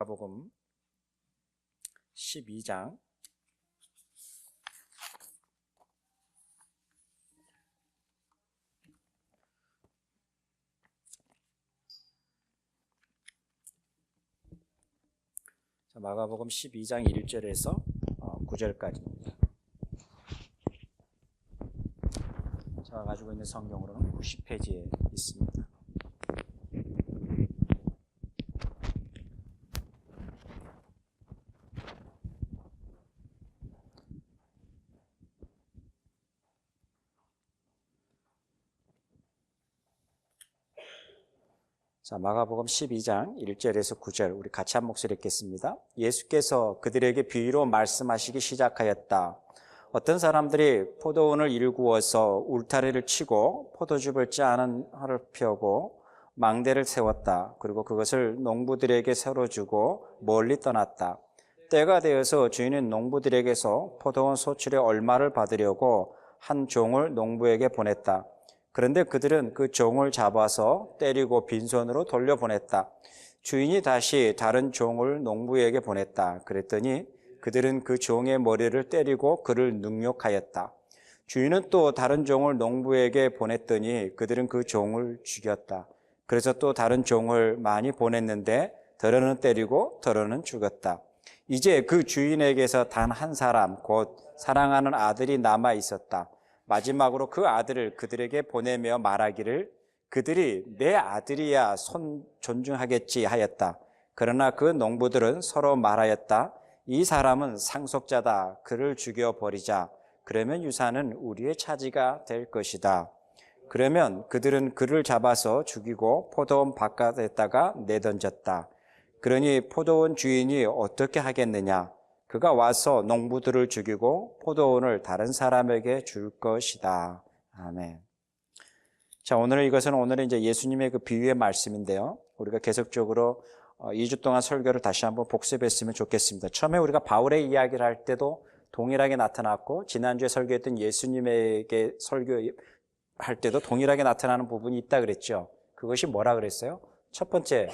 마가복음 12장 마가복음 12장 1절에서 9절까지입니다. 제가 가지고 있는 성경으로는 90페이지에 있습니다. 자, 마가복음 12장 1절에서 9절 우리 같이 한 목소리 읽겠습니다. 예수께서 그들에게 비유로 말씀하시기 시작하였다. 어떤 사람들이 포도원을 일구어서 울타리를 치고 포도즙을 짜는 활을 펴고 망대를 세웠다. 그리고 그것을 농부들에게 새로 주고 멀리 떠났다. 때가 되어서 주인은 농부들에게서 포도원 소출의 얼마를 받으려고 한 종을 농부에게 보냈다. 그런데 그들은 그 종을 잡아서 때리고 빈손으로 돌려보냈다. 주인이 다시 다른 종을 농부에게 보냈다. 그랬더니 그들은 그 종의 머리를 때리고 그를 능욕하였다. 주인은 또 다른 종을 농부에게 보냈더니 그들은 그 종을 죽였다. 그래서 또 다른 종을 많이 보냈는데 더러는 때리고 더러는 죽였다. 이제 그 주인에게서 단 한 사람, 곧 사랑하는 아들이 남아 있었다. 마지막으로 그 아들을 그들에게 보내며 말하기를 그들이 내 아들이야 존중하겠지 하였다. 그러나 그 농부들은 서로 말하였다. 이 사람은 상속자다. 그를 죽여버리자. 그러면 유산은 우리의 차지가 될 것이다. 그러면 그들은 그를 잡아서 죽이고 포도원 바깥에다가 내던졌다. 그러니 포도원 주인이 어떻게 하겠느냐? 그가 와서 농부들을 죽이고 포도원을 다른 사람에게 줄 것이다. 아멘. 자, 오늘은 이제 예수님의 그 비유의 말씀인데요. 우리가 계속적으로 2주 동안 설교를 다시 한번 복습했으면 좋겠습니다. 처음에 우리가 바울의 이야기를 할 때도 동일하게 나타났고, 지난주에 설교했던 예수님에게 설교할 때도 동일하게 나타나는 부분이 있다 그랬죠. 그것이 뭐라 그랬어요? 첫 번째,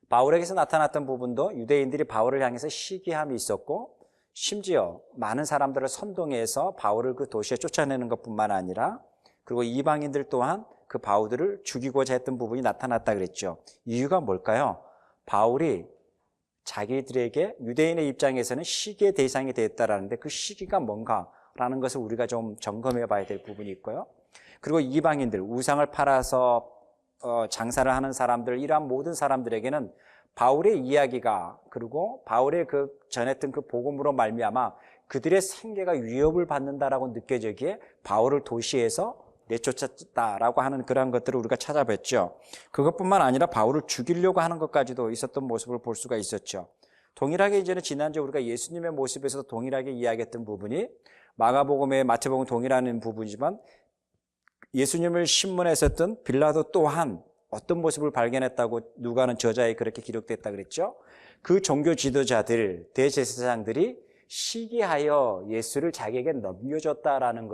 바울에게서 나타났던 부분도 유대인들이 바울을 향해서 시기함이 있었고, 심지어 많은 사람들을 선동해서 바울을 그 도시에 쫓아내는 것뿐만 아니라, 그리고 이방인들 또한 그 바울들을 죽이고자 했던 부분이 나타났다 그랬죠. 이유가 뭘까요? 바울이 자기들에게 유대인의 입장에서는 시기의 대상이 되었다라는데 그 시기가 뭔가라는 것을 우리가 좀 점검해 봐야 될 부분이 있고요. 그리고 이방인들, 우상을 팔아서 장사를 하는 사람들, 이러한 모든 사람들에게는 바울의 이야기가, 그리고 바울의 그 전했던 그 복음으로 말미암아 그들의 생계가 위협을 받는다라고 느껴지기에 바울을 도시에서 내쫓았다라고 하는 그러한 것들을 우리가 찾아뵀죠. 그것뿐만 아니라 바울을 죽이려고 하는 것까지도 있었던 모습을 볼 수가 있었죠. 동일하게 이제는 지난주에 우리가 예수님의 모습에서 동일하게 이야기했던 부분이 마가복음에 마태복음 동일한 부분이지만 예수님을 신문했었던 빌라도 또한 어떤 모습을 발견했다고 누가는 저자에 그렇게 기록됐다 그랬죠. 그 종교 지도자들, 대제사장들이 시기하여 예수를 자기에게 넘겨줬다라는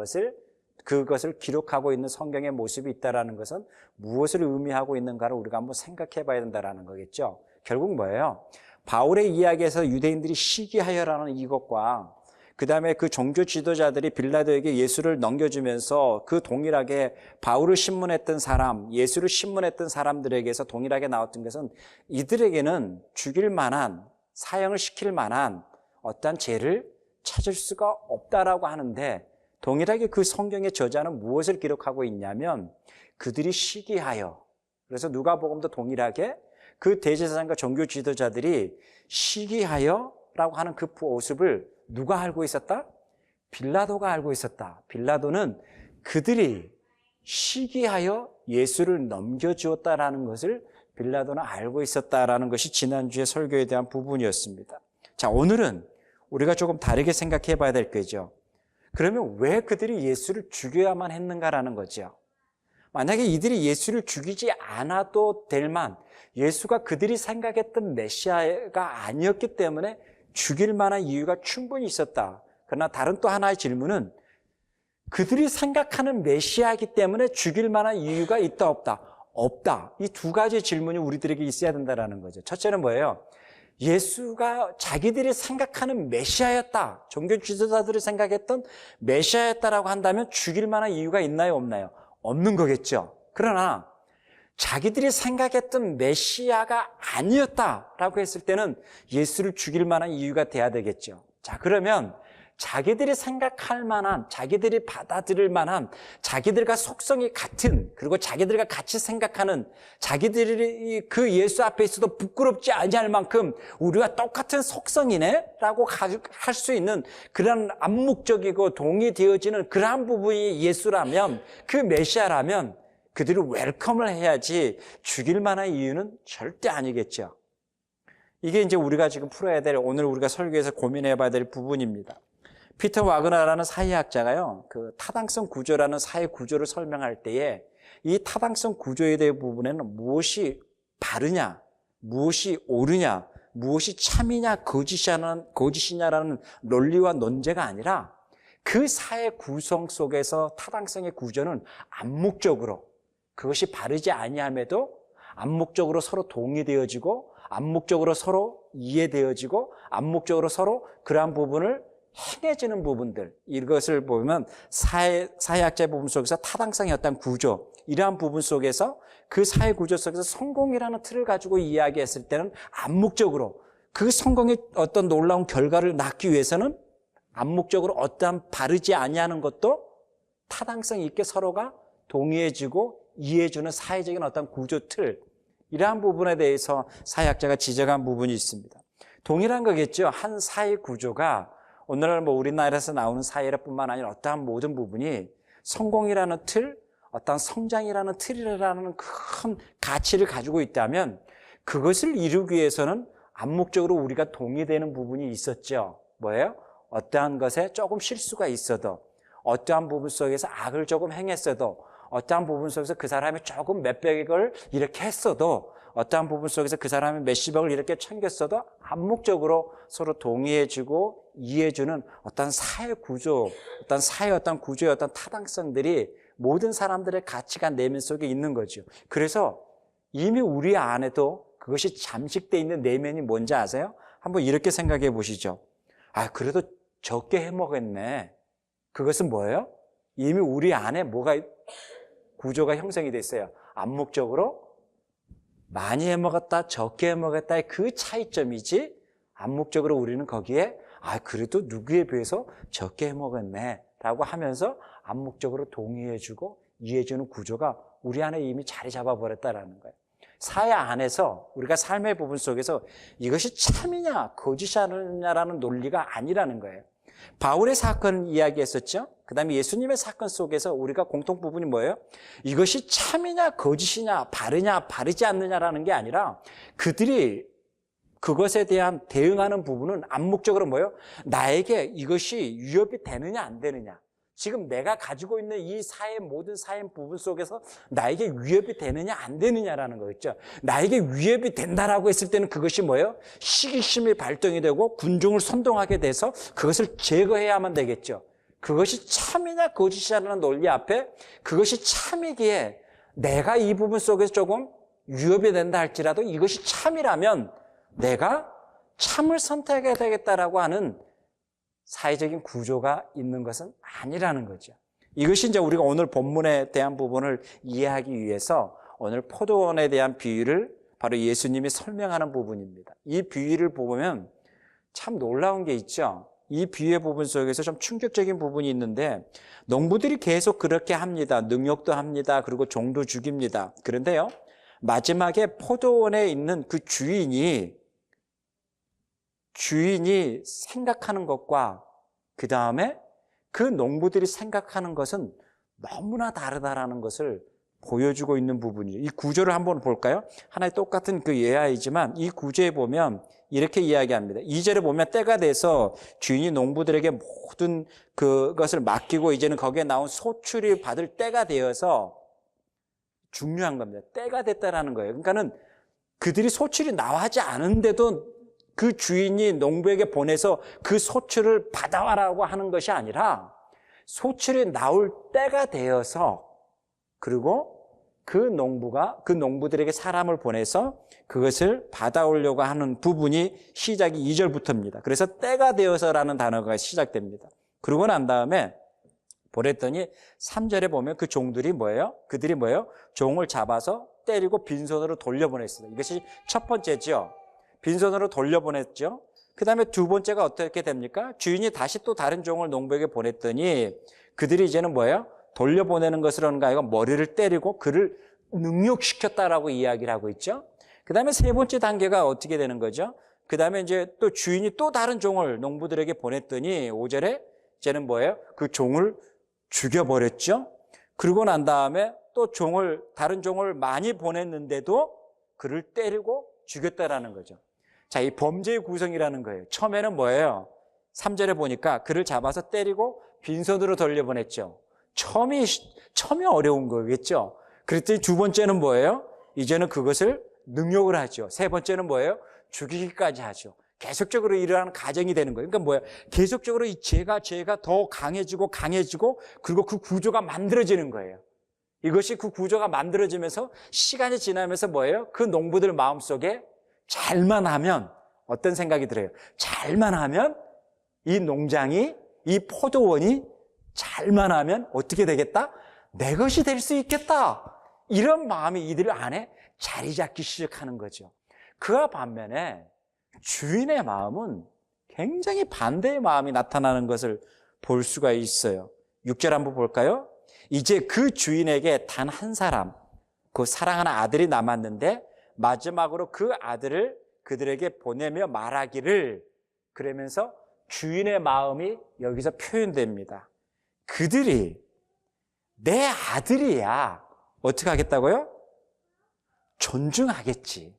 그것을 기록하고 있는 성경의 모습이 있다라는 것은 무엇을 의미하고 있는가를 우리가 한번 생각해 봐야 된다라는 거겠죠. 결국 뭐예요? 바울의 이야기에서 유대인들이 시기하여라는 이것과 그 다음에 그 종교 지도자들이 빌라도에게 예수를 넘겨주면서 그 동일하게 바울을 신문했던 사람, 예수를 신문했던 사람들에게서 동일하게 나왔던 것은 이들에게는 죽일 만한, 사형을 시킬 만한 어떠한 죄를 찾을 수가 없다라고 하는데, 동일하게 그 성경의 저자는 무엇을 기록하고 있냐면 그들이 시기하여, 그래서 누가복음도 동일하게 그 대제사장과 종교 지도자들이 시기하여라고 하는 그 모습을 누가 알고 있었다? 빌라도가 알고 있었다. 빌라도는 그들이 시기하여 예수를 넘겨주었다라는 것을 빌라도는 알고 있었다라는 것이 지난주의 설교에 대한 부분이었습니다. 자, 오늘은 우리가 조금 다르게 생각해 봐야 될 거죠. 그러면 왜 그들이 예수를 죽여야만 했는가라는 거죠. 만약에 이들이 예수를 죽이지 않아도 될 만, 예수가 그들이 생각했던 메시아가 아니었기 때문에 죽일 만한 이유가 충분히 있었다. 그러나 다른 또 하나의 질문은 그들이 생각하는 메시아이기 때문에 죽일 만한 이유가 있다 없다? 없다. 이 두 가지 질문이 우리들에게 있어야 된다는 거죠. 첫째는 뭐예요? 예수가 자기들이 생각하는 메시아였다. 종교 지도자들이 생각했던 메시아였다라고 한다면 죽일 만한 이유가 있나요? 없나요? 없는 거겠죠. 그러나 자기들이 생각했던 메시아가 아니었다라고 했을 때는 예수를 죽일 만한 이유가 돼야 되겠죠. 자, 그러면 자기들이 생각할 만한, 자기들이 받아들일 만한, 자기들과 속성이 같은, 그리고 자기들과 같이 생각하는, 자기들이 그 예수 앞에 있어도 부끄럽지 아니할 만큼 우리와 똑같은 속성이네? 라고 할 수 있는 그런 암묵적이고 동의되어지는 그러한 부분이 예수라면, 그 메시아라면 그들을 웰컴을 해야지 죽일 만한 이유는 절대 아니겠죠. 이게 이제 우리가 지금 풀어야 될, 오늘 우리가 설교에서 고민해 봐야 될 부분입니다. 피터 와그너라는 사회학자가요, 그 타당성 구조라는 사회 구조를 설명할 때에 이 타당성 구조에 대한 부분에는 무엇이 바르냐, 무엇이 옳으냐, 무엇이 참이냐, 거짓이냐라는 논리와 논제가 아니라 그 사회 구성 속에서 타당성의 구조는 암묵적으로 그것이 바르지 아니함에도 암묵적으로 서로 동의되어지고 암묵적으로 서로 이해되어지고 암묵적으로 서로 그러한 부분을 행해지는 부분들, 이것을 보면 사회학자의 부분 속에서 타당성의 어떤 구조, 이러한 부분 속에서 그 사회 구조 속에서 성공이라는 틀을 가지고 이야기했을 때는 암묵적으로 그 성공의 어떤 놀라운 결과를 낳기 위해서는 암묵적으로 어떠한 바르지 아니하는 것도 타당성 있게 서로가 동의해주고 이해해주는 사회적인 어떤 구조 틀, 이러한 부분에 대해서 사회학자가 지적한 부분이 있습니다. 동일한 거겠죠. 한 사회 구조가 오늘날 우리나라에서 나오는 사회뿐만 아니라 어떠한 모든 부분이 성공이라는 틀, 어떠한 성장이라는 틀이라는 큰 가치를 가지고 있다면 그것을 이루기 위해서는 암묵적으로 우리가 동의되는 부분이 있었죠. 뭐예요? 어떠한 것에 조금 실수가 있어도, 어떠한 부분 속에서 악을 조금 행했어도, 어떠한 부분 속에서 그 사람이 조금 몇백을 이렇게 했어도, 어떠한 부분 속에서 그 사람이 몇십억을 이렇게 챙겼어도 암묵적으로 서로 동의해주고 이해해주는 어떤 사회 구조, 어떤 사회 어떤 구조의 어떤 타당성들이 모든 사람들의 가치관 내면 속에 있는 거죠. 그래서 이미 우리 안에도 그것이 잠식되어 있는 내면이 뭔지 아세요? 한번 이렇게 생각해 보시죠. 아, 그래도 적게 해먹었네. 그것은 뭐예요? 이미 우리 안에 뭐가 구조가 형성이 됐어요. 암묵적으로 많이 해먹었다, 적게 해먹었다의 그 차이점이지, 암묵적으로 우리는 거기에 그래도 누구에 비해서 적게 해먹었네 라고 하면서 암묵적으로 동의해주고 이해해주는 구조가 우리 안에 이미 자리 잡아버렸다라는 거예요. 사회 안에서 우리가 삶의 부분 속에서 이것이 참이냐 거짓이냐라는 논리가 아니라는 거예요. 바울의 사건 이야기했었죠. 그 다음에 예수님의 사건 속에서 우리가 공통 부분이 뭐예요? 이것이 참이냐 거짓이냐 바르냐 바르지 않느냐라는 게 아니라 그들이 그것에 대한 대응하는 부분은 암묵적으로 뭐예요? 나에게 이것이 위협이 되느냐 안 되느냐, 지금 내가 가지고 있는 이 사회 모든 사회 부분 속에서 나에게 위협이 되느냐 안 되느냐라는 거겠죠. 나에게 위협이 된다라고 했을 때는 그것이 뭐예요? 시기심이 발동이 되고 군중을 선동하게 돼서 그것을 제거해야만 되겠죠. 그것이 참이냐 거짓이냐는 논리 앞에 그것이 참이기에 내가 이 부분 속에서 조금 위협이 된다 할지라도 이것이 참이라면 내가 참을 선택해야 되겠다라고 하는 사회적인 구조가 있는 것은 아니라는 거죠. 이것이 이제 우리가 오늘 본문에 대한 부분을 이해하기 위해서 오늘 포도원에 대한 비유를 바로 예수님이 설명하는 부분입니다. 이 비유를 보면 참 놀라운 게 있죠. 이 비유의 부분 속에서 좀 충격적인 부분이 있는데 농부들이 계속 그렇게 합니다. 능욕도 합니다. 그리고 종도 죽입니다. 그런데요, 마지막에 포도원에 있는 그 주인이 생각하는 것과 그 다음에 그 농부들이 생각하는 것은 너무나 다르다라는 것을 보여주고 있는 부분이에요. 이 구조를 한번 볼까요? 하나의 똑같은 그 예화이지만 이 구조에 보면 이렇게 이야기합니다. 2절에 보면 때가 돼서 주인이 농부들에게 모든 그것을 맡기고 이제는 거기에 나온 소출이 받을 때가 되어서 중요한 겁니다. 때가 됐다라는 거예요. 그러니까는 그들이 소출이 나하지 않은데도 그 주인이 농부에게 보내서 그 소출을 받아와라고 하는 것이 아니라 소출이 나올 때가 되어서 그리고 그 농부들에게 사람을 보내서 그것을 받아오려고 하는 부분이 시작이 2절부터입니다. 그래서 때가 되어서라는 단어가 시작됩니다. 그러고 난 다음에 보냈더니 3절에 보면 그 종들이 뭐예요? 그들이 뭐예요? 종을 잡아서 때리고 빈손으로 돌려보냈어요. 이것이 첫 번째죠. 빈손으로 돌려보냈죠. 그 다음에 두 번째가 어떻게 됩니까? 주인이 다시 또 다른 종을 농부에게 보냈더니 그들이 이제는 뭐예요? 돌려보내는 것으로는 아니고 머리를 때리고 그를 능욕시켰다라고 이야기를 하고 있죠. 그 다음에 세 번째 단계가 어떻게 되는 거죠? 그 다음에 이제 또 주인이 또 다른 종을 농부들에게 보냈더니 5절에 이제는 뭐예요? 그 종을 죽여버렸죠. 그러고 난 다음에 또 다른 종을 많이 보냈는데도 그를 때리고 죽였다라는 거죠. 자, 이 범죄의 구성이라는 거예요. 처음에는 뭐예요? 3절에 보니까 그를 잡아서 때리고 빈손으로 돌려보냈죠. 처음이 어려운 거겠죠. 그랬더니 두 번째는 뭐예요? 이제는 그것을 능욕을 하죠. 세 번째는 뭐예요? 죽이기까지 하죠. 계속적으로 일어나는 과정이 되는 거예요. 그러니까 뭐예요? 계속적으로 이 죄가 더 강해지고 그리고 그 구조가 만들어지는 거예요. 이것이 그 구조가 만들어지면서 시간이 지나면서 뭐예요? 그 농부들 마음속에 잘만 하면 어떤 생각이 들어요? 잘만 하면 이 농장이, 이 포도원이 잘만 하면 어떻게 되겠다? 내 것이 될 수 있겠다. 이런 마음이 이들 안에 자리 잡기 시작하는 거죠. 그와 반면에 주인의 마음은 굉장히 반대의 마음이 나타나는 것을 볼 수가 있어요. 6절 한번 볼까요? 이제 그 주인에게 단 한 사람, 그 사랑하는 아들이 남았는데 마지막으로 그 아들을 그들에게 보내며 말하기를, 그러면서 주인의 마음이 여기서 표현됩니다. 그들이 내 아들이야 어떻게 하겠다고요? 존중하겠지.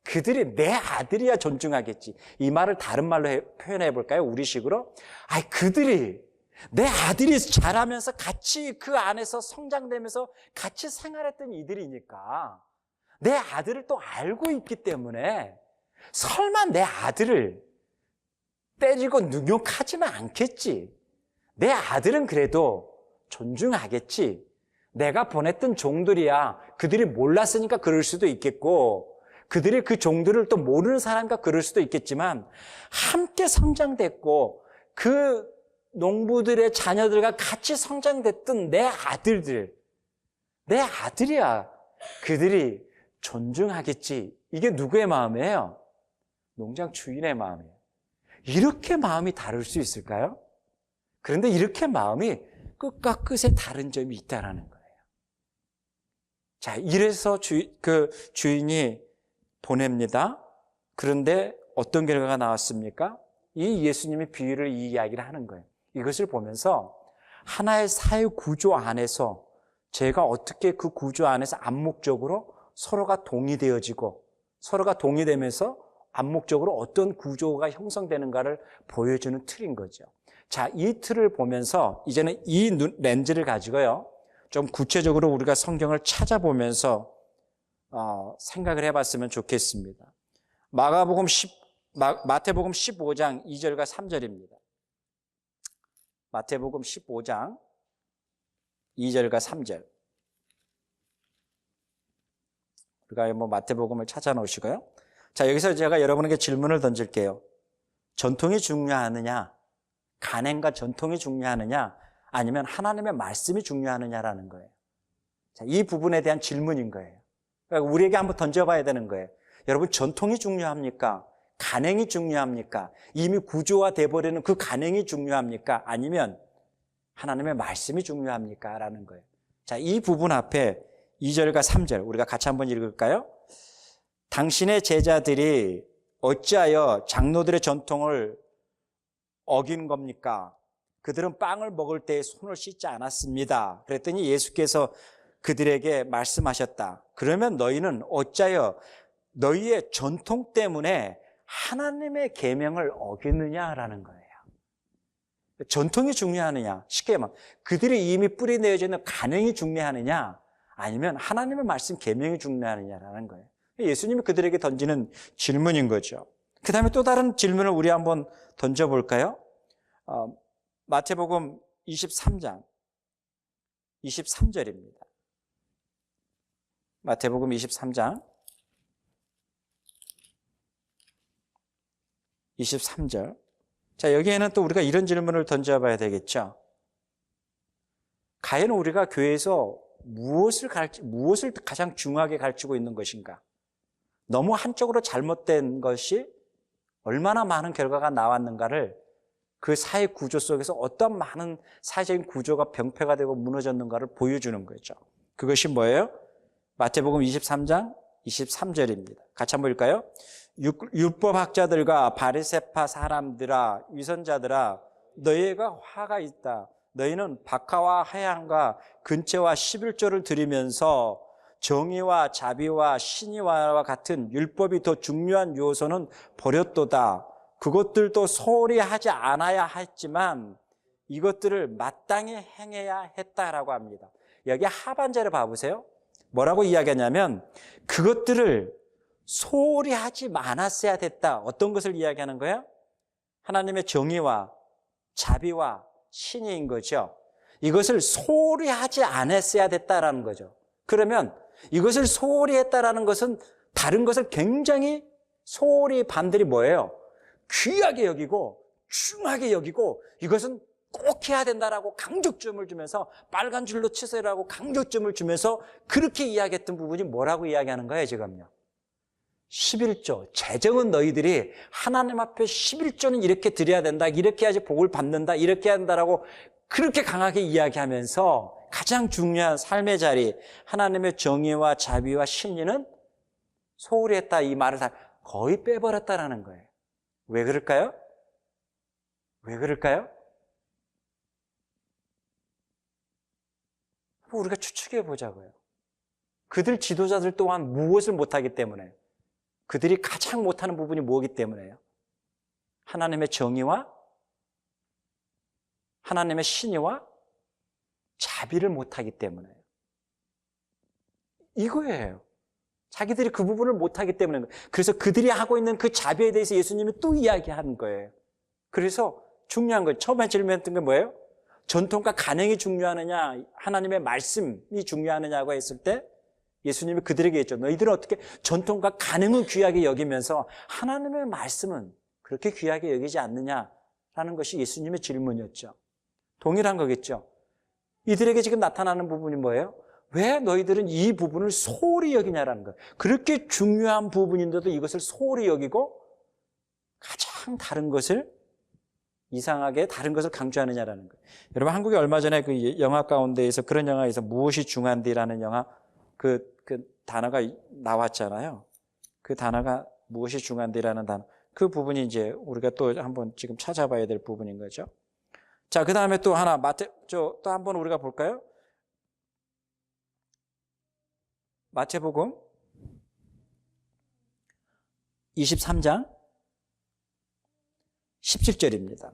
그들이 내 아들이야 존중하겠지. 이 말을 다른 말로 표현해 볼까요? 우리식으로. 그들이 내 아들이 자라면서 같이 그 안에서 성장되면서 같이 생활했던 이들이니까 내 아들을 또 알고 있기 때문에 설마 내 아들을 때리고 능욕하지는 않겠지. 내 아들은 그래도 존중하겠지. 내가 보냈던 종들이야. 그들이 몰랐으니까 그럴 수도 있겠고, 그들이 그 종들을 또 모르는 사람이니까 그럴 수도 있겠지만, 함께 성장됐고 그 농부들의 자녀들과 같이 성장됐던 내 아들들, 내 아들이야. 그들이 존중하겠지. 이게 누구의 마음이에요? 농장 주인의 마음이에요. 이렇게 마음이 다를 수 있을까요? 그런데 이렇게 마음이 끝과 끝에 다른 점이 있다는 거예요. 자, 이래서 주인이 보냅니다. 그런데 어떤 결과가 나왔습니까? 이 예수님이 비유를 이 이야기를 하는 거예요. 이것을 보면서 하나의 사회 구조 안에서 제가 어떻게 그 구조 안에서 암묵적으로 서로가 동의되어지고 서로가 동의되면서 암묵적으로 어떤 구조가 형성되는가를 보여주는 틀인 거죠. 자, 이 틀을 보면서 이제는 이 렌즈를 가지고요, 좀 구체적으로 우리가 성경을 찾아보면서 생각을 해봤으면 좋겠습니다. 마태복음 15장 2절과 3절입니다. 마태복음 15장 2절과 3절. 우리가 마태복음을 찾아 놓으시고요. 자, 여기서 제가 여러분에게 질문을 던질게요. 전통이 중요하느냐? 간행과 전통이 중요하느냐? 아니면 하나님의 말씀이 중요하느냐라는 거예요. 자, 이 부분에 대한 질문인 거예요. 그러니까 우리에게 한번 던져봐야 되는 거예요. 여러분, 전통이 중요합니까? 간행이 중요합니까? 이미 구조화돼 버리는 그 간행이 중요합니까? 아니면 하나님의 말씀이 중요합니까? 라는 거예요. 자, 이 부분 앞에 2절과 3절 우리가 같이 한번 읽을까요? 당신의 제자들이 어찌하여 장로들의 전통을 어긴 겁니까? 그들은 빵을 먹을 때 손을 씻지 않았습니다. 그랬더니 예수께서 그들에게 말씀하셨다. 그러면 너희는 어찌하여 너희의 전통 때문에 하나님의 계명을 어겼느냐라는 거예요. 전통이 중요하느냐? 쉽게 말하면 그들이 이미 뿌리 내어져 있는 간행이 중요하느냐? 아니면 하나님의 말씀 계명이 중요하느냐라는 거예요. 예수님이 그들에게 던지는 질문인 거죠. 그 다음에 또 다른 질문을 우리 한번 던져볼까요? 마태복음 23장 23절입니다. 마태복음 23장 23절. 자, 여기에는 또 우리가 이런 질문을 던져봐야 되겠죠. 과연 우리가 교회에서 무엇을 가장 중요하게 가르치고 있는 것인가? 너무 한쪽으로 잘못된 것이 얼마나 많은 결과가 나왔는가를, 그 사회 구조 속에서 어떤 많은 사회적인 구조가 병폐가 되고 무너졌는가를 보여주는 거죠. 그것이 뭐예요? 마태복음 23장 23절입니다. 같이 한번 읽을까요? 율법학자들과 바리새파 사람들아, 위선자들아, 너희가 화가 있다. 너희는 박하와 하향과 근체와 11조를 드리면서 정의와 자비와 신의와 같은 율법이 더 중요한 요소는 버렸도다. 그것들도 소홀히 하지 않아야 했지만 이것들을 마땅히 행해야 했다라고 합니다. 여기 하반절에 봐보세요. 뭐라고 이야기하냐면 그것들을 소홀히 하지 않았어야 됐다. 어떤 것을 이야기하는 거예요? 하나님의 정의와 자비와 신의인 거죠. 이것을 소홀히 하지 않았어야 됐다라는 거죠. 그러면 이것을 소홀히 했다라는 것은 다른 것을 굉장히 소홀히 반들이 뭐예요? 귀하게 여기고 중하게 여기고 이것은 꼭 해야 된다라고 강조점을 주면서 빨간 줄로 치세요라고 강조점을 주면서 그렇게 이야기했던 부분이 뭐라고 이야기하는 거예요, 지금요? 11조. 재정은 너희들이 하나님 앞에 11조는 이렇게 드려야 된다. 이렇게 해야지 복을 받는다. 이렇게 해야 한다라고 그렇게 강하게 이야기하면서 가장 중요한 삶의 자리, 하나님의 정의와 자비와 신의는 소홀히 했다. 이 말을 다 거의 빼버렸다라는 거예요. 왜 그럴까요? 왜 그럴까요? 우리가 추측해 보자고요. 그들 지도자들 또한 무엇을 못하기 때문에, 그들이 가장 못하는 부분이 뭐기 때문에요? 하나님의 정의와 하나님의 신의와 자비를 못하기 때문에요. 이거예요. 자기들이 그 부분을 못하기 때문에. 그래서 그들이 하고 있는 그 자비에 대해서 예수님이 또 이야기하는 거예요. 그래서 중요한 거예요. 처음에 질문했던 게 뭐예요? 전통과 간행이 중요하느냐, 하나님의 말씀이 중요하느냐고 했을 때 예수님이 그들에게 했죠. 너희들은 어떻게 전통과 간행은 귀하게 여기면서 하나님의 말씀은 그렇게 귀하게 여기지 않느냐라는 것이 예수님의 질문이었죠. 동일한 거겠죠. 이들에게 지금 나타나는 부분이 뭐예요? 왜 너희들은 이 부분을 소홀히 여기냐라는 거예요. 그렇게 중요한 부분인데도 이것을 소홀히 여기고 가장 다른 것을 이상하게 다른 것을 강조하느냐라는 거예요. 여러분, 한국에 얼마 전에 그 영화 가운데에서 그런 영화에서 무엇이 중요한데라는 영화 그 단어가 나왔잖아요. 그 단어가 무엇이 중요한데라는 단어. 그 부분이 이제 우리가 또 한번 지금 찾아봐야 될 부분인 거죠. 자, 그 다음에 또 하나 또 한번 우리가 볼까요? 마태복음 23장 17절입니다.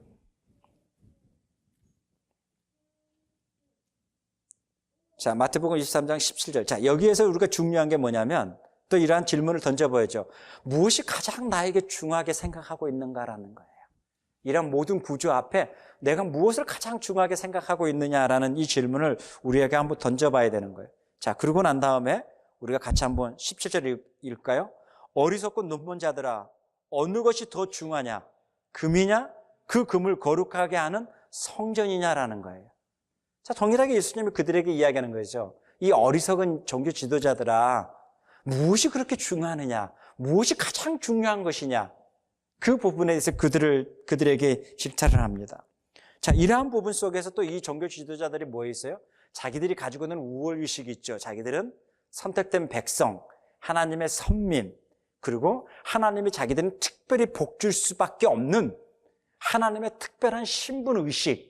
자, 마태복음 23장 17절. 자, 여기에서 우리가 중요한 게 뭐냐면 또 이러한 질문을 던져보야죠. 무엇이 가장 나에게 중요하게 생각하고 있는가라는 거예요. 이런 모든 구조 앞에 내가 무엇을 가장 중요하게 생각하고 있느냐라는 이 질문을 우리에게 한번 던져봐야 되는 거예요. 자, 그러고 난 다음에 우리가 같이 한번 17절 읽을까요? 어리석고 눈먼 자들아, 어느 것이 더 중요하냐? 금이냐? 그 금을 거룩하게 하는 성전이냐라는 거예요. 자, 동일하게 예수님이 그들에게 이야기하는 거죠. 이 어리석은 종교 지도자들아, 무엇이 그렇게 중요하느냐? 무엇이 가장 중요한 것이냐? 그 부분에 대해서 그들에게 질타를 합니다. 자, 이러한 부분 속에서 또 이 종교 지도자들이 뭐 있어요? 자기들이 가지고 있는 우월의식이 있죠. 자기들은 선택된 백성, 하나님의 선민, 그리고 하나님이 자기들은 특별히 복 줄 수밖에 없는 하나님의 특별한 신분의식,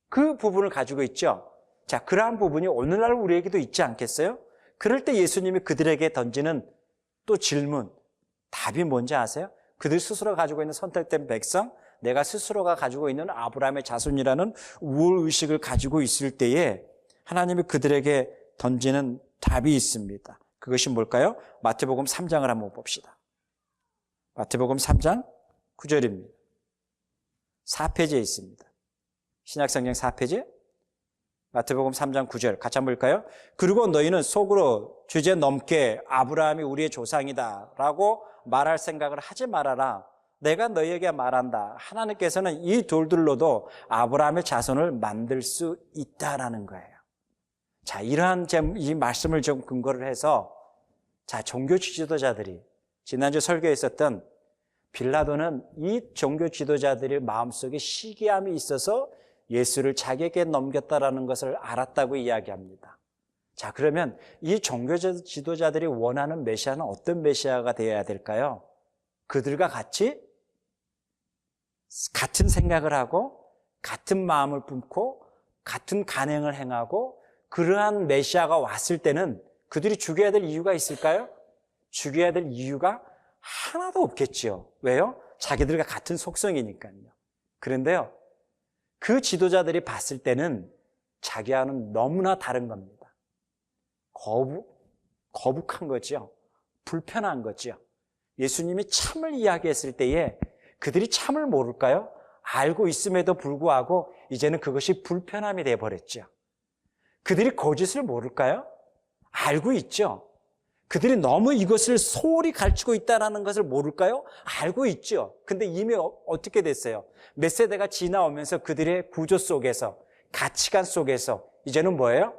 그 부분을 가지고 있죠. 자, 그러한 부분이 오늘날 우리에게도 있지 않겠어요? 그럴 때 예수님이 그들에게 던지는 또 질문, 답이 뭔지 아세요? 그들 스스로 가지고 있는 선택된 백성, 내가 스스로가 가지고 있는 아브라함의 자손이라는 우월의식을 가지고 있을 때에 하나님이 그들에게 던지는 답이 있습니다. 그것이 뭘까요? 마태복음 3장을 한번 봅시다. 마태복음 3장 9절입니다. 4페이지에 있습니다. 신약성경 4페이지. 마태복음 3장 9절 같이 한번 볼까요? 그리고 너희는 속으로 주제 넘게 아브라함이 우리의 조상이다 라고 말할 생각을 하지 말아라. 내가 너희에게 말한다. 하나님께서는 이 돌들로도 아브라함의 자손을 만들 수 있다라는 거예요. 자, 이러한 이 말씀을 좀 근거를 해서 자, 종교 지도자들이 지난주 설교에 있었던 빌라도는 이 종교 지도자들의 마음속에 시기함이 있어서 예수를 자기에게 넘겼다라는 것을 알았다고 이야기합니다. 자, 그러면 이 종교 지도자들이 원하는 메시아는 어떤 메시아가 되어야 될까요? 그들과 같이 같은 생각을 하고 같은 마음을 품고 같은 간행을 행하고 그러한 메시아가 왔을 때는 그들이 죽여야 될 이유가 있을까요? 죽여야 될 이유가 하나도 없겠지요. 왜요? 자기들과 같은 속성이니까요. 그런데요, 그 지도자들이 봤을 때는 자기와는 너무나 다른 겁니다. 거북한 거죠. 불편한 거죠. 예수님이 참을 이야기했을 때에 그들이 참을 모를까요? 알고 있음에도 불구하고 이제는 그것이 불편함이 되어버렸죠. 그들이 거짓을 모를까요? 알고 있죠. 그들이 너무 이것을 소홀히 가르치고 있다는 것을 모를까요? 알고 있죠. 근데 이미 어떻게 됐어요? 몇 세대가 지나오면서 그들의 구조 속에서, 가치관 속에서 이제는 뭐예요?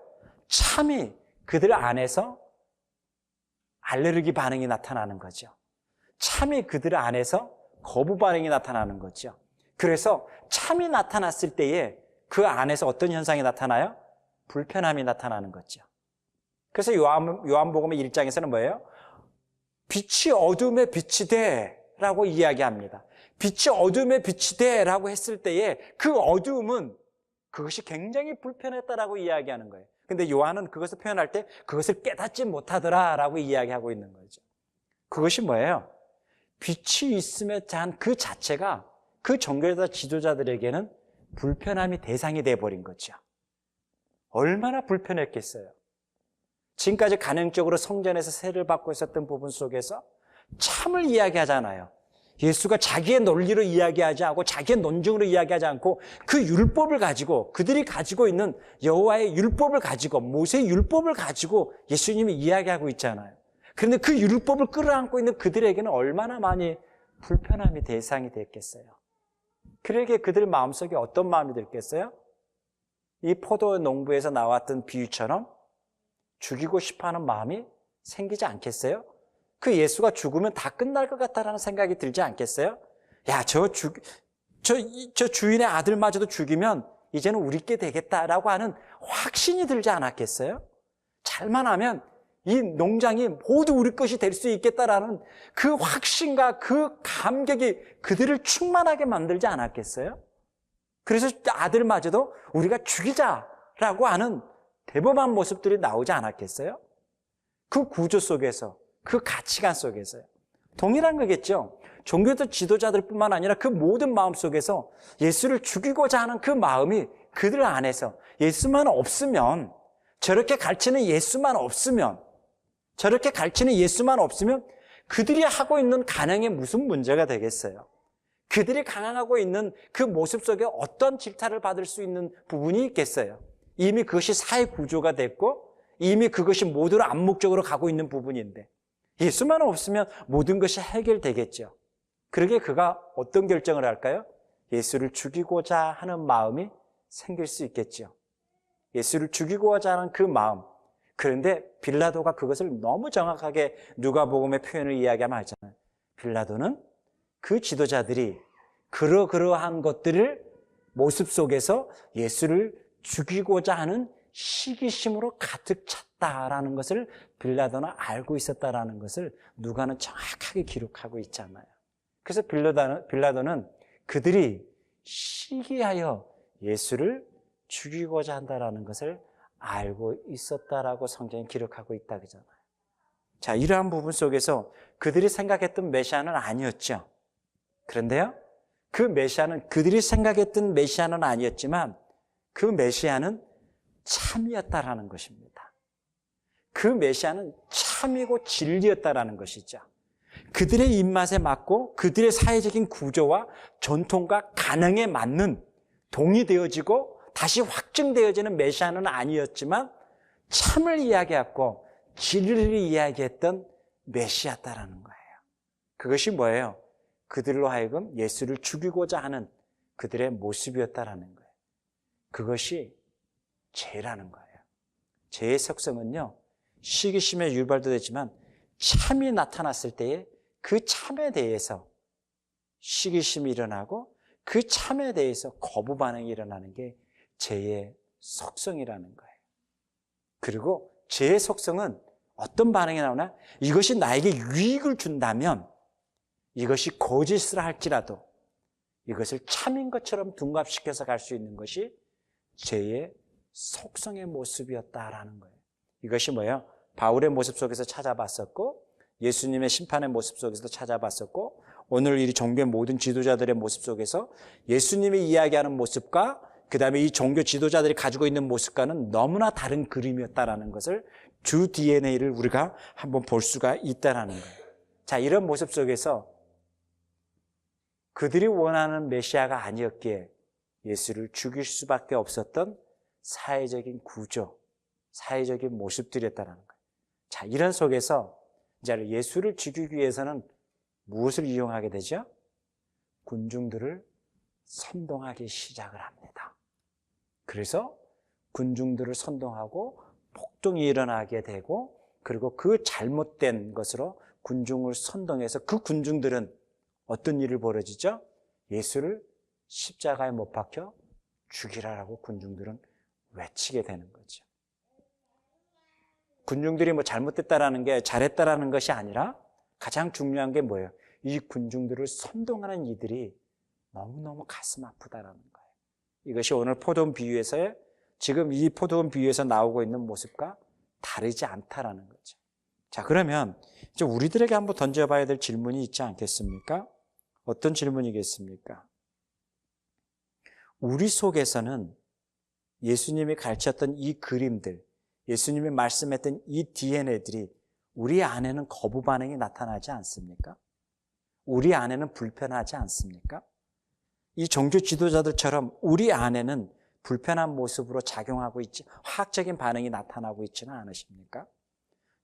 참이 그들 안에서 알레르기 반응이 나타나는 거죠. 참이 그들 안에서 거부 반응이 나타나는 거죠. 그래서 참이 나타났을 때에 그 안에서 어떤 현상이 나타나요? 불편함이 나타나는 거죠. 그래서 요한복음 1장에서는 뭐예요? 빛이 어둠에 빛이 돼 라고 이야기합니다. 빛이 어둠에 빛이 돼 라고 했을 때에 그 어두움은 그것이 굉장히 불편했다라고 이야기하는 거예요. 근데 요한은 그것을 표현할 때 그것을 깨닫지 못하더라 라고 이야기하고 있는 거죠. 그것이 뭐예요? 빛이 있음에 대한 그 자체가 그 종교자 지도자들에게는 불편함이 대상이 돼버린 거죠. 얼마나 불편했겠어요. 지금까지 간행적으로 성전에서 세를 받고 있었던 부분 속에서 참을 이야기하잖아요. 예수가 자기의 논리로 이야기하지 않고 자기의 논증으로 이야기하지 않고 그 율법을 가지고 그들이 가지고 있는 여호와의 율법을 가지고 모세의 율법을 가지고 예수님이 이야기하고 있잖아요. 그런데 그 율법을 끌어안고 있는 그들에게는 얼마나 많이 불편함이 대상이 됐겠어요. 그러게 그들 마음속에 어떤 마음이 들겠어요? 이 포도 농부에서 나왔던 비유처럼 죽이고 싶어하는 마음이 생기지 않겠어요? 그 예수가 죽으면 다 끝날 것 같다라는 생각이 들지 않겠어요? 야, 저 주인의 아들마저도 죽이면 이제는 우리께 되겠다라고 하는 확신이 들지 않았겠어요? 잘만 하면 이 농장이 모두 우리 것이 될 수 있겠다라는 그 확신과 그 감격이 그들을 충만하게 만들지 않았겠어요? 그래서 아들마저도 우리가 죽이자라고 하는 대범한 모습들이 나오지 않았겠어요? 그 구조 속에서, 그 가치관 속에서요. 동일한 거겠죠. 종교적 지도자들뿐만 아니라 그 모든 마음 속에서 예수를 죽이고자 하는 그 마음이 그들 안에서 예수만 없으면, 저렇게 가르치는 예수만 없으면, 저렇게 가르치는 예수만 없으면 그들이 하고 있는 간행에 무슨 문제가 되겠어요? 그들이 강행하고 있는 그 모습 속에 어떤 질타를 받을 수 있는 부분이 있겠어요? 이미 그것이 사회 구조가 됐고 이미 그것이 모두를 암묵적으로 가고 있는 부분인데 예수만 없으면 모든 것이 해결되겠죠. 그러게 그가 어떤 결정을 할까요? 예수를 죽이고자 하는 마음이 생길 수 있겠죠. 예수를 죽이고자 하는 그 마음. 그런데 빌라도가 그것을 너무 정확하게 누가복음의 표현을 이야기하면 알잖아요. 빌라도는 그 지도자들이 그러한 것들을 모습 속에서 예수를 죽이고자 하는 시기심으로 가득 찼다라는 것을 빌라도는 알고 있었다라는 것을 누가는 정확하게 기록하고 있잖아요. 그래서 빌라도는 그들이 시기하여 예수를 죽이고자 한다라는 것을 알고 있었다라고 성경이 기록하고 있다 그러잖아요. 자, 이러한 부분 속에서 그들이 생각했던 메시아는 아니었죠. 그런데요, 그 메시아는 그들이 생각했던 메시아는 아니었지만 그 메시아는 참이었다라는 것입니다. 그 메시아는 참이고 진리였다라는 것이죠. 그들의 입맛에 맞고 그들의 사회적인 구조와 전통과 가능에 맞는 동의되어지고 다시 확증되어지는 메시아는 아니었지만 참을 이야기했고 진리를 이야기했던 메시아다라는 거예요. 그것이 뭐예요? 그들로 하여금 예수를 죽이고자 하는 그들의 모습이었다라는 거예요. 그것이 죄라는 거예요. 죄의 속성은요, 시기심에 유발도 되지만 참이 나타났을 때에 그 참에 대해서 시기심이 일어나고 그 참에 대해서 거부 반응이 일어나는 게 죄의 속성이라는 거예요. 그리고 죄의 속성은 어떤 반응이 나오나? 이것이 나에게 유익을 준다면 이것이 거짓을 할지라도 이것을 참인 것처럼 둔갑시켜서 갈 수 있는 것이 죄의 속성의 모습이었다라는 거예요. 이것이 뭐예요? 바울의 모습 속에서 찾아봤었고 예수님의 심판의 모습 속에서도 찾아봤었고 오늘 이 종교의 모든 지도자들의 모습 속에서 예수님이 이야기하는 모습과 그 다음에 이 종교 지도자들이 가지고 있는 모습과는 너무나 다른 그림이었다라는 것을 주 DNA를 우리가 한번 볼 수가 있다라는 거예요. 자, 이런 모습 속에서 그들이 원하는 메시아가 아니었기에 예수를 죽일 수밖에 없었던 사회적인 구조, 사회적인 모습들이었다는 거예요. 자, 이런 속에서 이제 예수를 죽이기 위해서는 무엇을 이용하게 되죠? 군중들을 선동하기 시작을 합니다. 그래서 군중들을 선동하고 폭동이 일어나게 되고 그리고 그 잘못된 것으로 군중을 선동해서 그 군중들은 어떤 일을 벌어지죠? 예수를 십자가에 못 박혀 죽이라라고 군중들은 외치게 되는 거죠. 군중들이 뭐 잘못됐다라는 게 잘했다라는 것이 아니라 가장 중요한 게 뭐예요? 이 군중들을 선동하는 이들이 너무너무 가슴 아프다라는 거예요. 이것이 오늘 포도원 비유에서의 지금 이 포도원 비유에서 나오고 있는 모습과 다르지 않다라는 거죠. 자, 그러면 이제 우리들에게 한번 던져봐야 될 질문이 있지 않겠습니까? 어떤 질문이겠습니까? 우리 속에서는 예수님이 가르쳤던 이 그림들, 예수님이 말씀했던 이 DNA들이 우리 안에는 거부 반응이 나타나지 않습니까? 우리 안에는 불편하지 않습니까? 이 종교 지도자들처럼 우리 안에는 불편한 모습으로 작용하고 있지, 화학적인 반응이 나타나고 있지는 않으십니까?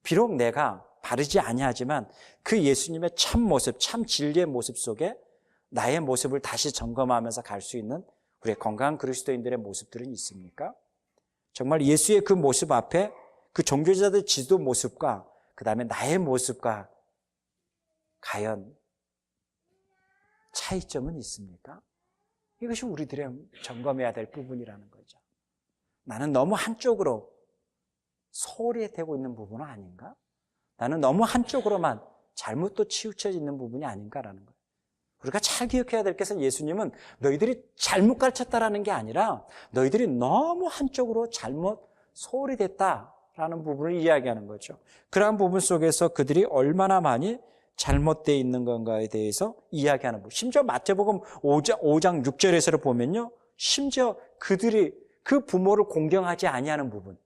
비록 내가 바르지 아니하지만 그 예수님의 참 모습, 참 진리의 모습 속에 나의 모습을 다시 점검하면서 갈 수 있는 우리의 건강한 그리스도인들의 모습들은 있습니까? 정말 예수의 그 모습 앞에 그 종교자들 지도 모습과 그 다음에 나의 모습과 과연 차이점은 있습니까? 이것이 우리들의 점검해야 될 부분이라는 거죠. 나는 너무 한쪽으로 소홀히 되고 있는 부분은 아닌가? 나는 너무 한쪽으로만 잘못도 치우쳐 있는 부분이 아닌가라는 거예요. 우리가 잘 기억해야 될 것은 예수님은 너희들이 잘못 가르쳤다라는 게 아니라 너희들이 너무 한쪽으로 잘못 소홀히 됐다라는 부분을 이야기하는 거죠. 그러한 부분 속에서 그들이 얼마나 많이 잘못되어 있는 건가에 대해서 이야기하는 부분. 심지어 마태복음 5장 6절에서 보면요. 심지어 그들이 그 부모를 공경하지 아니하는 부분.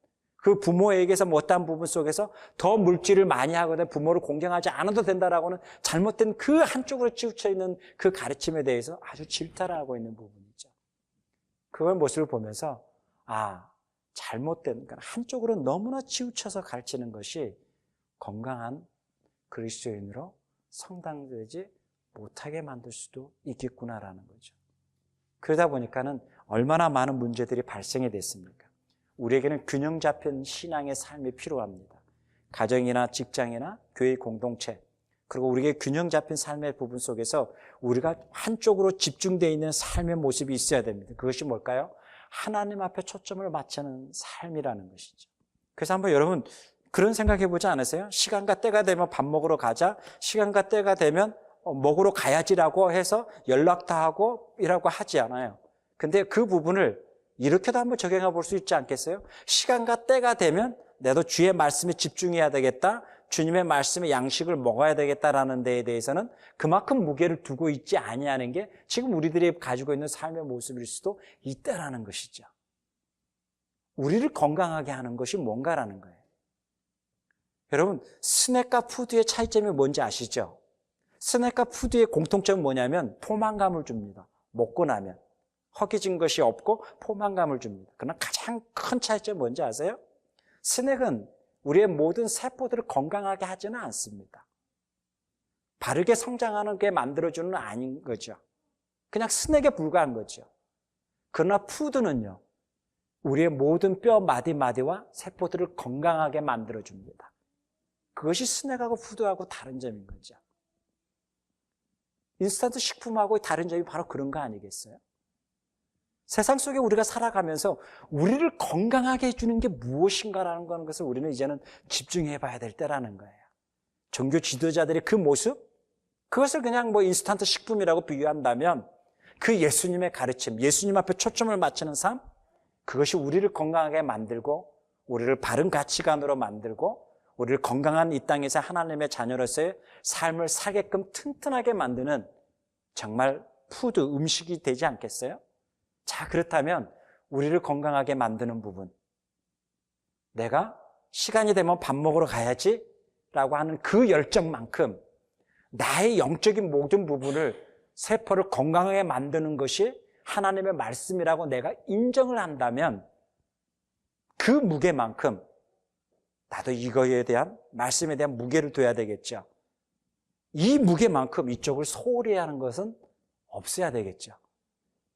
그 부모에게서 못한 부분 속에서 더 물질을 많이 하거나 부모를 공경하지 않아도 된다라고는 잘못된 그 한쪽으로 치우쳐 있는 그 가르침에 대해서 아주 질타를 하고 있는 부분이죠. 그걸 모습을 보면서 잘못된, 그러니까 한쪽으로 너무나 치우쳐서 가르치는 것이 건강한 그리스도인으로 성장되지 못하게 만들 수도 있겠구나라는 거죠. 그러다 보니까는 얼마나 많은 문제들이 발생이 됐습니까? 우리에게는 균형 잡힌 신앙의 삶이 필요합니다. 가정이나 직장이나 교회 공동체, 그리고 우리에게 균형 잡힌 삶의 부분 속에서 우리가 한쪽으로 집중되어 있는 삶의 모습이 있어야 됩니다. 그것이 뭘까요? 하나님 앞에 초점을 맞추는 삶이라는 것이죠. 그래서 한번 여러분 그런 생각해 보지 않으세요? 시간과 때가 되면 밥 먹으러 가자, 시간과 때가 되면 먹으러 가야지라고 해서 연락도 하고 이라고 하지 않아요. 근데 그 부분을 이렇게도 한번 적용해 볼 수 있지 않겠어요? 시간과 때가 되면 나도 주의 말씀에 집중해야 되겠다, 주님의 말씀의 양식을 먹어야 되겠다라는 데에 대해서는 그만큼 무게를 두고 있지 아니하는 게 지금 우리들이 가지고 있는 삶의 모습일 수도 있다라는 것이죠. 우리를 건강하게 하는 것이 뭔가라는 거예요. 여러분, 스낵과 푸드의 차이점이 뭔지 아시죠? 스낵과 푸드의 공통점은 뭐냐면 포만감을 줍니다. 먹고 나면. 허기진 것이 없고 포만감을 줍니다. 그러나 가장 큰 차이점이 뭔지 아세요? 스낵은 우리의 모든 세포들을 건강하게 하지는 않습니다. 바르게 성장하는 게 만들어주는 아닌 거죠. 그냥 스낵에 불과한 거죠. 그러나 푸드는요, 우리의 모든 뼈 마디마디와 세포들을 건강하게 만들어줍니다. 그것이 스낵하고 푸드하고 다른 점인 거죠. 인스턴트 식품하고 다른 점이 바로 그런 거 아니겠어요? 세상 속에 우리가 살아가면서 우리를 건강하게 해주는 게 무엇인가라는 것을 우리는 이제는 집중해 봐야 될 때라는 거예요. 종교 지도자들의 그 모습, 그것을 그냥 인스턴트 식품이라고 비유한다면 그 예수님의 가르침, 예수님 앞에 초점을 맞추는 삶, 그것이 우리를 건강하게 만들고 우리를 바른 가치관으로 만들고 우리를 건강한 이 땅에서 하나님의 자녀로서의 삶을 살게끔 튼튼하게 만드는 정말 푸드, 음식이 되지 않겠어요? 자, 그렇다면 우리를 건강하게 만드는 부분, 내가 시간이 되면 밥 먹으러 가야지 라고 하는 그 열정만큼 나의 영적인 모든 부분을, 세포를 건강하게 만드는 것이 하나님의 말씀이라고 내가 인정을 한다면 그 무게만큼 나도 이거에 대한, 말씀에 대한 무게를 둬야 되겠죠. 이 무게만큼 이쪽을 소홀히 하는 것은 없어야 되겠죠.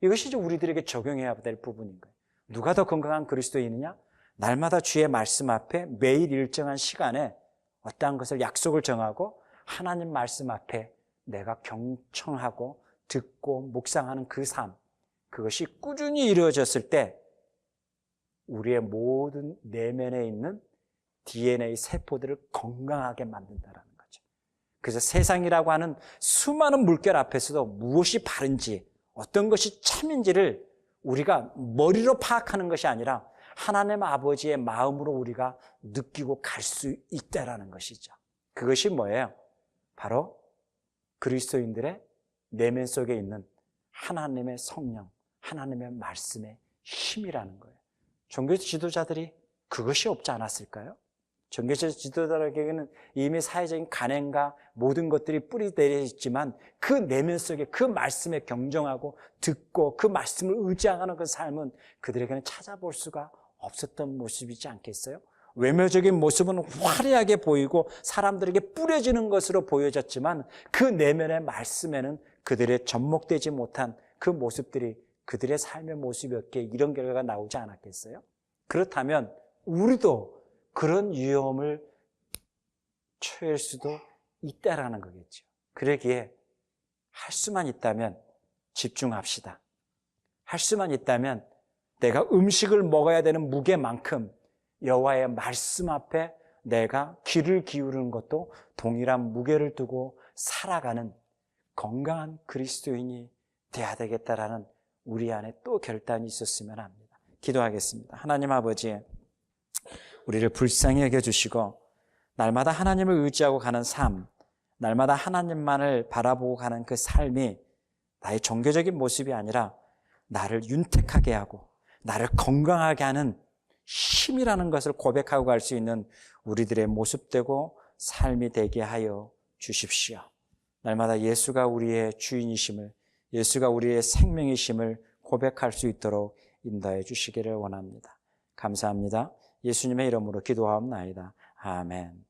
이것이 이제 우리들에게 적용해야 될 부분인 거예요. 누가 더 건강한 그리스도인이냐? 날마다 주의 말씀 앞에 매일 일정한 시간에 어떠한 것을 약속을 정하고 하나님 말씀 앞에 내가 경청하고 듣고 묵상하는 그 삶, 그것이 꾸준히 이루어졌을 때 우리의 모든 내면에 있는 DNA 세포들을 건강하게 만든다는 거죠. 그래서 세상이라고 하는 수많은 물결 앞에서도 무엇이 바른지, 어떤 것이 참인지를 우리가 머리로 파악하는 것이 아니라 하나님 아버지의 마음으로 우리가 느끼고 갈 수 있다라는 것이죠. 그것이 뭐예요? 바로 그리스도인들의 내면 속에 있는 하나님의 성령, 하나님의 말씀의 힘이라는 거예요. 종교 지도자들이 그것이 없지 않았을까요? 종교 지도자들에게는 이미 사회적인 간행과 모든 것들이 뿌리내려 있지만 그 내면 속에 그 말씀에 경정하고 듣고 그 말씀을 의지하는 그 삶은 그들에게는 찾아볼 수가 없었던 모습이지 않겠어요? 외모적인 모습은 화려하게 보이고 사람들에게 뿌려지는 것으로 보여졌지만 그 내면의 말씀에는 그들의 접목되지 못한 그 모습들이 그들의 삶의 모습이었기에 이런 결과가 나오지 않았겠어요? 그렇다면 우리도 그런 위험을 처할 수도 있다라는 거겠죠. 그러기에 할 수만 있다면 집중합시다. 할 수만 있다면 내가 음식을 먹어야 되는 무게만큼 여호와의 말씀 앞에 내가 귀를 기울이는 것도 동일한 무게를 두고 살아가는 건강한 그리스도인이 돼야 되겠다라는 우리 안에 또 결단이 있었으면 합니다. 기도하겠습니다. 하나님 아버지, 우리를 불쌍히 여겨주시고 날마다 하나님을 의지하고 가는 삶, 날마다 하나님만을 바라보고 가는 그 삶이 나의 종교적인 모습이 아니라 나를 윤택하게 하고 나를 건강하게 하는 힘이라는 것을 고백하고 갈 수 있는 우리들의 모습되고 삶이 되게 하여 주십시오. 날마다 예수가 우리의 주인이심을, 예수가 우리의 생명이심을 고백할 수 있도록 인도해 주시기를 원합니다. 감사합니다. 예수님의 이름으로 기도하옵나이다. 아멘.